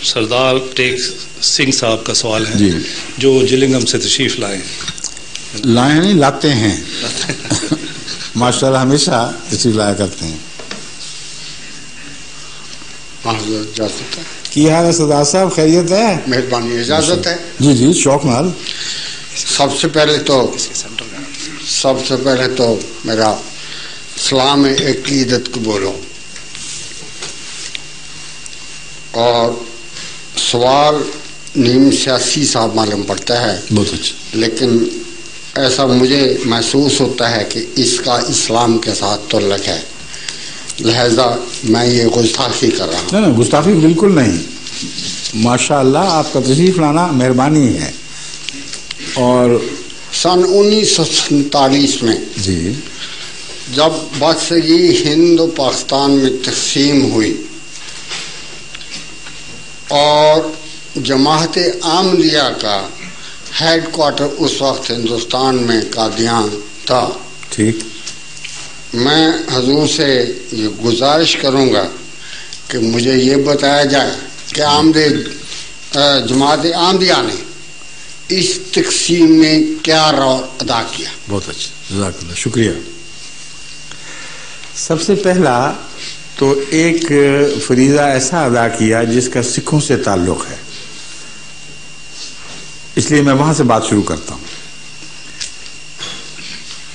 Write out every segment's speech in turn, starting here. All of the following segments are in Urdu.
سردار ٹیک سنگھ صاحب کا سوال ہے جی، جو جلنگم سے تشریف لائے نہیں لاتے ہیں ماشاء اللہ ہمیشہ تشریف لایا کرتے ہیں. اجازت ہے؟ کی حال ہے سردار صاحب؟ خیریت ہے؟ مہربانی، اجازت ہے؟ جی جی، شوق نال. سب سے پہلے تو میرا اسلام عقیدت کو بولو. اور سوال نیم سیاسی صاحب معلوم پڑتا ہے، بہت اچھا، لیکن ایسا مجھے محسوس ہوتا ہے کہ اس کا اسلام کے ساتھ تعلق ہے، لہذا میں یہ گستاخی کر رہا ہوں. نہیں گستاخی بالکل نہیں. ماشاء اللہ آپ کا تشریف لانا مہربانی ہے. اور سن 1947 میں جی جب بادشاہی ہند و پاکستان میں تقسیم ہوئی اور جماعت احمدیہ کا ہیڈ کوارٹر اس وقت ہندوستان میں قادیان تھا، ٹھیک، میں حضور سے یہ گزارش کروں گا کہ مجھے یہ بتایا جائے کہ جماعت احمدیہ نے اس تقسیم میں کیا رول ادا کیا. بہت اچھا، جزاک اللہ، شکریہ. سب سے پہلا تو ایک فریضہ ایسا ادا کیا جس کا سکھوں سے تعلق ہے، اس لیے میں وہاں سے بات شروع کرتا ہوں.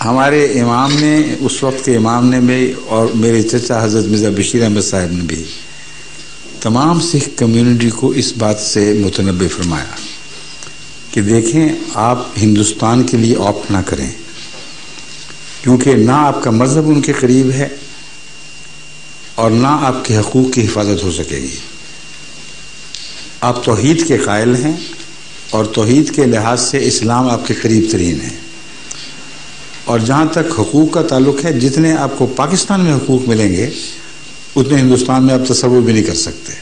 ہمارے امام نے، اس وقت کے امام نے بھی، اور میرے چچا حضرت مرزا بشیر احمد صاحب نے بھی تمام سکھ کمیونٹی کو اس بات سے متنبہ فرمایا کہ دیکھیں آپ ہندوستان کے لیے آپٹ نہ کریں، کیونکہ نہ آپ کا مذہب ان کے قریب ہے اور نہ آپ کے حقوق کی حفاظت ہو سکے گی. آپ توحید کے قائل ہیں اور توحید کے لحاظ سے اسلام آپ کے قریب ترین ہے. اور جہاں تک حقوق کا تعلق ہے، جتنے آپ کو پاکستان میں حقوق ملیں گے اتنے ہندوستان میں آپ تصور بھی نہیں کر سکتے،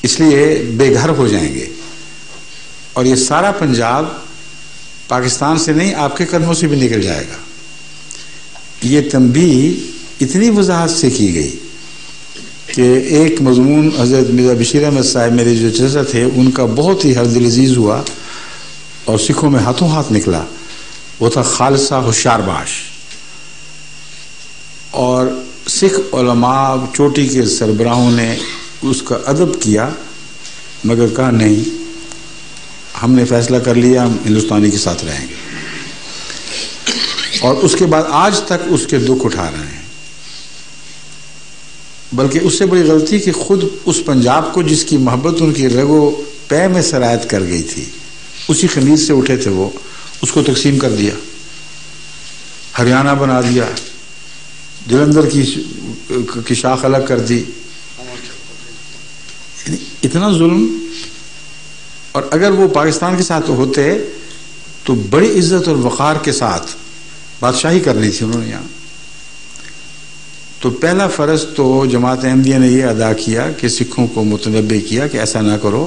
اس لیے بے گھر ہو جائیں گے. اور یہ سارا پنجاب پاکستان سے نہیں، آپ کے قدموں سے بھی نکل جائے گا. یہ تنبیہ اتنی وضاحت سے کی گئی کہ ایک مضمون حضرت مرزا بشیر احمد صاحب میرے جو چچا تھے ان کا بہت ہی ہردل عزیز ہوا اور سکھوں میں ہاتھوں ہاتھ نکلا، وہ تھا خالصہ ہوشیار باش. اور سکھ علماء چوٹی کے سربراہوں نے اس کا ادب کیا، مگر کہا نہیں، ہم نے فیصلہ کر لیا، ہم ہندوستانی کے ساتھ رہیں گے. اور اس کے بعد آج تک اس کے دکھ اٹھا رہے ہیں. بلکہ اس سے بڑی غلطی کہ خود اس پنجاب کو جس کی محبت ان کی رگ و پے میں سرایت کر گئی تھی، اسی خمیز سے اٹھے تھے وہ، اس کو تقسیم کر دیا، ہریانہ بنا دیا، جلندھر کی شاخ الگ کر دی. اتنا ظلم. اور اگر وہ پاکستان کے ساتھ ہوتے تو بڑی عزت اور وقار کے ساتھ بادشاہی کرنی تھی انہوں نے یہاں. تو پہلا فرض تو جماعت احمدیہ نے یہ ادا کیا کہ سکھوں کو متنبہ کیا کہ ایسا نہ کرو،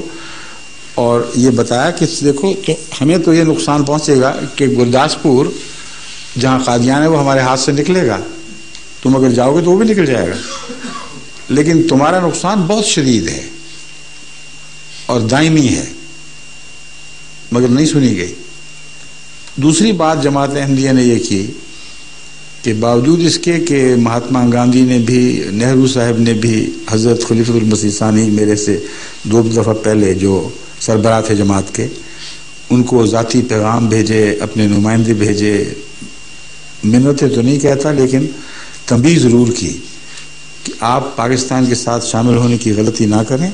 اور یہ بتایا کہ دیکھو تو ہمیں تو یہ نقصان پہنچے گا کہ گرداسپور جہاں قادیان ہے وہ ہمارے ہاتھ سے نکلے گا، تم اگر جاؤ گے تو وہ بھی نکل جائے گا، لیکن تمہارا نقصان بہت شدید ہے اور دائمی ہے، مگر نہیں سنی گئی. دوسری بات جماعت احمدیہ نے یہ کی کہ باوجود اس کے کہ مہاتما گاندھی نے بھی، نہرو صاحب نے بھی، حضرت خلیفۃ المسیح ثانی میرے سے 2 دفعہ پہلے جو سربراہ تھے جماعت کے، ان کو ذاتی پیغام بھیجے، اپنے نمائندے بھیجے، منتیں تو نہیں کہتا لیکن تنبیہ ضرور کی کہ آپ پاکستان کے ساتھ شامل ہونے کی غلطی نہ کریں،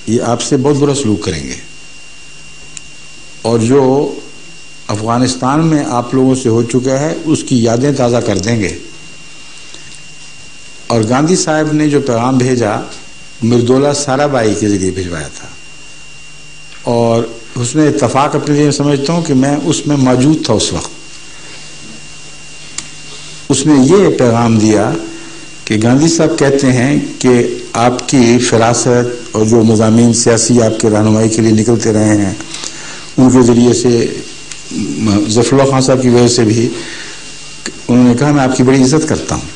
یہ آپ سے بہت برا سلوک کریں گے، اور جو افغانستان میں آپ لوگوں سے ہو چکا ہے اس کی یادیں تازہ کر دیں گے. اور گاندھی صاحب نے جو پیغام بھیجا مردولا سارا بائی کے ذریعے بھجوایا تھا، اور اس میں اتفاق اپنے لیے سمجھتا ہوں کہ میں اس میں موجود تھا اس وقت. اس نے یہ پیغام دیا کہ گاندھی صاحب کہتے ہیں کہ آپ کی فراست اور جو مضامین سیاسی آپ کے رہنمائی کے لیے نکلتے رہے ہیں ان کے ذریعے سے، ظفر اللہ خان صاحب کی وجہ سے بھی، انہوں نے کہا میں آپ کی بڑی عزت کرتا ہوں،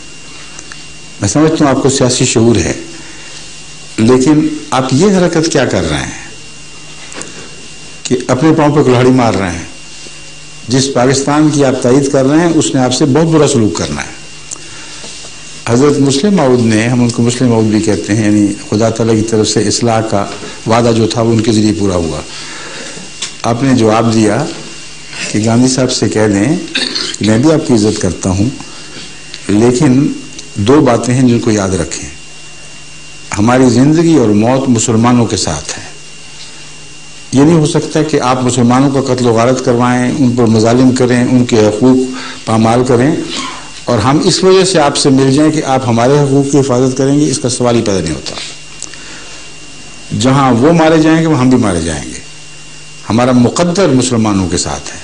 میں سمجھتا ہوں آپ کو سیاسی شعور ہے، لیکن آپ یہ حرکت کیا کر رہے ہیں کہ اپنے پاؤں پہ کلاڑی مار رہے ہیں. جس پاکستان کی آپ تائید کر رہے ہیں اس نے آپ سے بہت برا سلوک کرنا ہے. حضرت مسلم موعود نے، ہم ان کو مسلم موعود بھی کہتے ہیں، یعنی خدا تعالیٰ کی طرف سے اصلاح کا وعدہ جو تھا وہ ان کے ذریعے پورا ہوا. آپ نے جواب دیا کہ گاندھی صاحب سے کہہ دیں کہ میں بھی آپ کی عزت کرتا ہوں، لیکن 2 باتیں ہیں جن کو یاد رکھیں. ہماری زندگی اور موت مسلمانوں کے ساتھ ہے. یہ نہیں ہو سکتا کہ آپ مسلمانوں کا قتل و غارت کروائیں، ان پر مظالم کریں، ان کے حقوق پامال کریں اور ہم اس وجہ سے آپ سے مل جائیں کہ آپ ہمارے حقوق کی حفاظت کریں گے. اس کا سوال ہی پیدا نہیں ہوتا. جہاں وہ مارے جائیں گے وہ ہم بھی مارے جائیں گے. ہمارا مقدر مسلمانوں کے ساتھ ہے.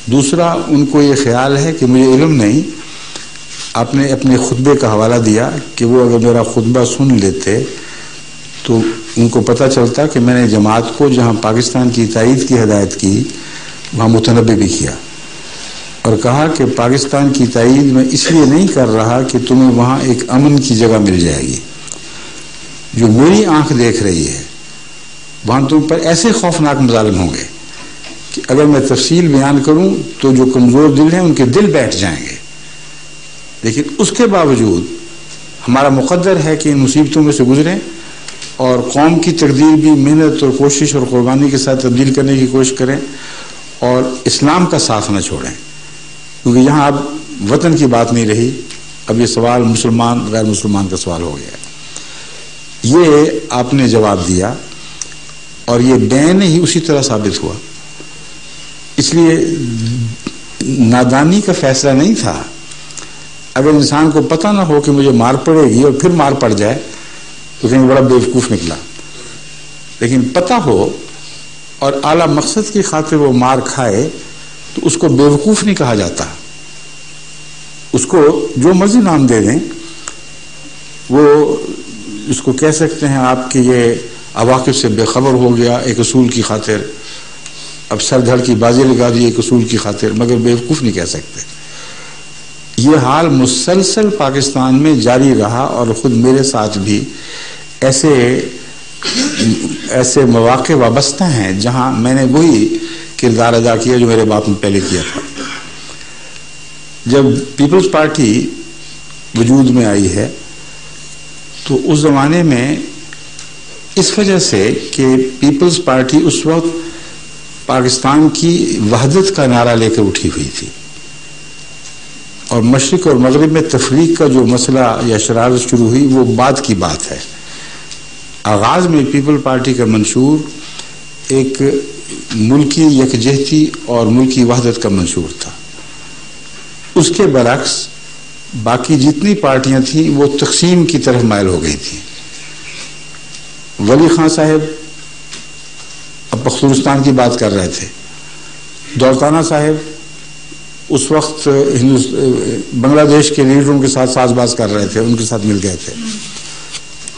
دوسرا، ان کو یہ خیال ہے کہ مجھے علم نہیں. آپ نے اپنے خطبے کا حوالہ دیا کہ وہ اگر میرا خطبہ سن لیتے تو ان کو پتہ چلتا کہ میں نے جماعت کو جہاں پاکستان کی تائید کی ہدایت کی وہاں متنبع بھی کیا اور کہا کہ پاکستان کی تائید میں اس لیے نہیں کر رہا کہ تمہیں وہاں ایک امن کی جگہ مل جائے گی. جو میری آنکھ دیکھ رہی ہے وہاں تم پر ایسے خوفناک مظالم ہوں گے کہ اگر میں تفصیل بیان کروں تو جو کمزور دل ہیں ان کے دل بیٹھ جائیں گے. لیکن اس کے باوجود ہمارا مقدر ہے کہ ان مصیبتوں میں سے گزریں اور قوم کی تقدیر بھی محنت اور کوشش اور قربانی کے ساتھ تبدیل کرنے کی کوشش کریں اور اسلام کا ساتھ نہ چھوڑیں. کیونکہ یہاں اب وطن کی بات نہیں رہی، اب یہ سوال مسلمان غیر مسلمان کا سوال ہو گیا. یہ آپ نے جواب دیا اور یہ بین ہی اسی طرح ثابت ہوا. اس لیے نادانی کا فیصلہ نہیں تھا. اگر انسان کو پتہ نہ ہو کہ مجھے مار پڑے گی اور پھر مار پڑ جائے تو کہیں بڑا بیوقوف نکلا. لیکن پتہ ہو اور اعلیٰ مقصد کی خاطر وہ مار کھائے تو اس کو بیوقوف نہیں کہا جاتا. اس کو جو مرضی نام دے دیں، وہ اس کو کہہ سکتے ہیں آپ کہ یہ عواقب سے بے خبر ہو گیا ایک اصول کی خاطر، اب سر دھڑ کی بازی لگا دی ایک اصول کی خاطر، مگر بیوقوف نہیں کہہ سکتے. یہ حال مسلسل پاکستان میں جاری رہا اور خود میرے ساتھ بھی ایسے مواقع وابستہ ہیں جہاں میں نے وہی کردار ادا کیا جو میرے باپ نے پہلے کیا تھا. جب پیپلز پارٹی وجود میں آئی ہے تو اس زمانے میں اس وجہ سے کہ پیپلز پارٹی اس وقت پاکستان کی وحدت کا نعرہ لے کر اٹھی ہوئی تھی اور مشرق اور مغرب میں تفریق کا جو مسئلہ یا شرارت شروع ہوئی وہ بعد کی بات ہے. آغاز میں پیپل پارٹی کا منشور ایک ملکی یکجہتی اور ملکی وحدت کا منشور تھا. اس کے برعکس باقی جتنی پارٹیاں تھیں وہ تقسیم کی طرف مائل ہو گئی تھیں. ولی خان صاحب اب پختونستان کی بات کر رہے تھے، دولتانہ صاحب اس وقت بنگلہ دیش کے لیڈروں کے ساتھ ساز باز کر رہے تھے، ان کے ساتھ مل گئے تھے.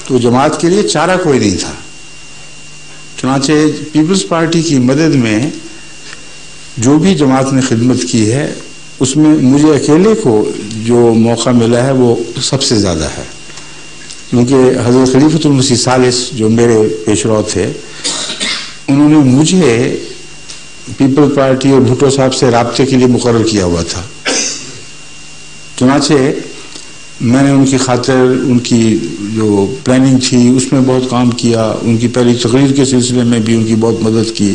تو جماعت کے لیے چارہ کوئی نہیں تھا. چنانچہ پیپلز پارٹی کی مدد میں جو بھی جماعت نے خدمت کی ہے اس میں مجھے اکیلے کو جو موقع ملا ہے وہ سب سے زیادہ ہے. کیونکہ حضرت خلیفۃ المسیح ثالث جو میرے پیشرو تھے انہوں نے مجھے پیپل پارٹی اور بھٹو صاحب سے رابطے کے لیے مقرر کیا ہوا تھا. چنانچہ میں نے ان کی خاطر ان کی جو پلاننگ تھی اس میں بہت کام کیا. ان کی پہلی تقریر کے سلسلے میں بھی ان کی بہت مدد کی.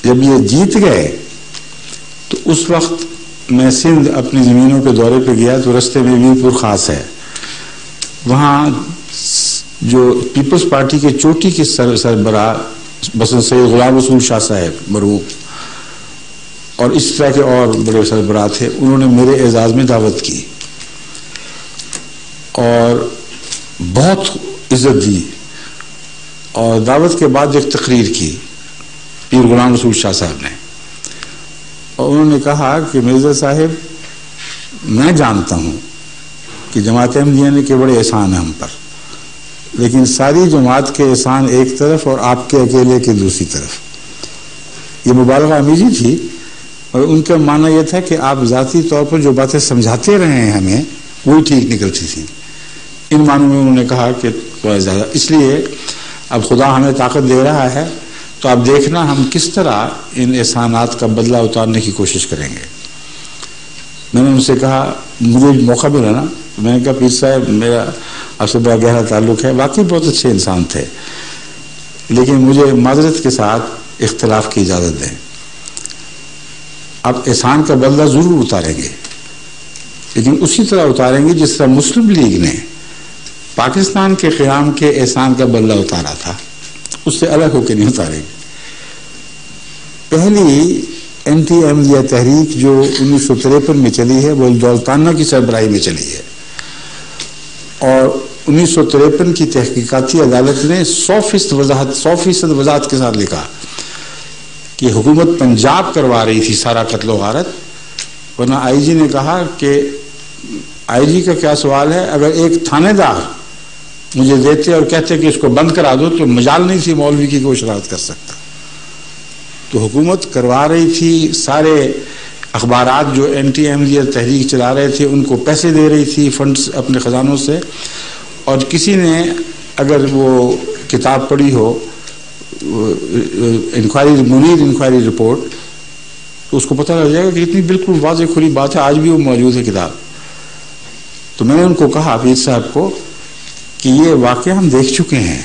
جب یہ جیت گئے تو اس وقت میں سندھ اپنی زمینوں کے دورے پہ گیا تو رستے میں ویرپور خاص ہے، وہاں جو پیپلز پارٹی کے چوٹی کے سربراہ مثلا سید غلام رسول شاہ صاحب مرحوم اور اس طرح کے اور بڑے سربراہ تھے، انہوں نے میرے اعزاز میں دعوت کی اور بہت عزت دی اور دعوت کے بعد ایک تقریر کی پیر غلام رسول شاہ صاحب نے، اور انہوں نے کہا کہ مرزا صاحب میں جانتا ہوں کہ جماعت احمدیہ کے بڑے احسان ہیں ہم پر، لیکن ساری جماعت کے احسان ایک طرف اور آپ کے اکیلے کے دوسری طرف. یہ مبالغہ امیزی تھی اور ان کا معنی یہ تھا کہ آپ ذاتی طور پر جو باتیں سمجھاتے رہے ہیں ہمیں وہی ٹھیک نکلتی تھیں. ان معنوں میں انہوں نے کہا کہ بہت زیادہ. اس لیے اب خدا ہمیں طاقت دے رہا ہے تو آپ دیکھنا ہم کس طرح ان احسانات کا بدلہ اتارنے کی کوشش کریں گے. میں نے ان سے کہا, مجھے موقع ملا نا, میں نے کہا پیر صاحب میرا آپ سے بڑا گہرا تعلق ہے, واقعی بہت اچھے انسان تھے, لیکن مجھے معذرت کے ساتھ اختلاف کی اجازت دیں. اب احسان کا بدلہ ضرور اتاریں گے, لیکن اسی طرح اتاریں گے جس طرح مسلم لیگ نے پاکستان کے قیام کے احسان کا بدلہ اتارا تھا, اس سے الگ ہو کے نہیں اتاریں گے. پہلی اینٹی احمدیہ تحریک جو 1953 میں چلی ہے وہ دولتانہ کی سربراہی میں چلی ہے, اور 1953 کی تحقیقاتی عدالت نے 100% وضاحت کے ساتھ لکھا کہ حکومت پنجاب کروا رہی تھی سارا قتل و غارت, ورنہ آئی جی نے کہا کہ آئی جی کا کیا سوال ہے, اگر ایک تھانے دار مجھے دیتے اور کہتے کہ اس کو بند کرا دو تو مجال نہیں تھی مولوی کی کوئی شرارت کر سکتا. تو حکومت کروا رہی تھی, سارے اخبارات جو اینٹی احمدیہ تحریک چلا رہے تھے ان کو پیسے دے رہی تھی فنڈز اپنے خزانوں سے, اور کسی نے اگر وہ کتاب پڑھی ہو منیر انکوائری رپورٹ تو اس کو پتہ لگ جائے گا کہ اتنی بالکل واضح کھلی بات ہے, آج بھی وہ موجود ہے کتاب. تو میں نے ان کو کہا پیر صاحب کو کہ یہ واقعہ ہم دیکھ چکے ہیں,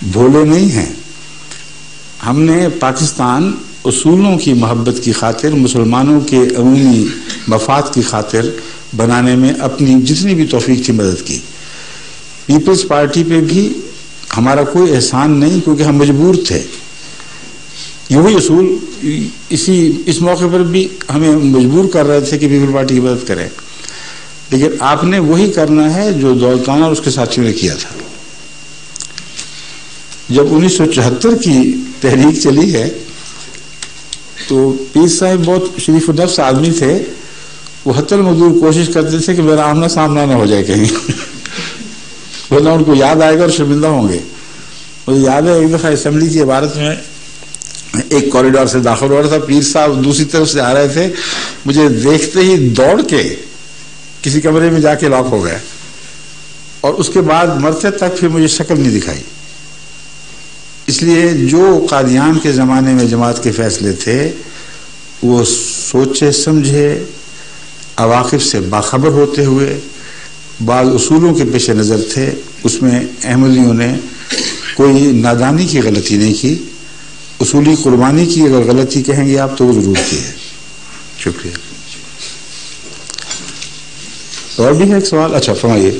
بھولے نہیں ہیں. ہم نے پاکستان اصولوں کی محبت کی خاطر, مسلمانوں کے عمومی مفاد کی خاطر بنانے میں اپنی جتنی بھی توفیق تھی مدد کی. پیپلز پارٹی پہ بھی ہمارا کوئی احسان نہیں, کیونکہ ہم مجبور تھے. یہی اصول اس موقع پر بھی ہمیں مجبور کر رہے تھے کہ پیپل پارٹی کی مدد کریں, لیکن آپ نے وہی کرنا ہے جو دولتانہ اور اس کے ساتھیوں نے کیا تھا. جب 1974 کی تحریک چلی ہے تو پیر صاحب بہت شریف النفس آدمی تھے, وہ حتی المقدور کوشش کرتے تھے کہ میرا آمنا سامنا نہ ہو جائے کہیں, ورنہ ان کو یاد آئے گا اور شرمندہ ہوں گے. مجھے یاد ہے ایک دفعہ اسمبلی کی عبارت میں ایک کوریڈور سے داخل ہو رہا تھا, پیر صاحب دوسری طرف سے آ رہے تھے, مجھے دیکھتے ہی دوڑ کے کسی کمرے میں جا کے لاک ہو گئے, اور اس کے بعد مرتے تک پھر مجھے شکل نہیں دکھائی. اس لیے جو قادیان کے زمانے میں جماعت کے فیصلے تھے وہ سوچے سمجھے, عواقب سے باخبر ہوتے ہوئے, بعض اصولوں کے پیش نظر تھے. اس میں احمدیوں نے کوئی نادانی کی غلطی نہیں کی, اصولی قربانی کی اگر غلطی کہیں گے آپ تو وہ ضرور کی ہے. شکریہ. اور بھی ہے ایک سوال؟ اچھا فرمائیے.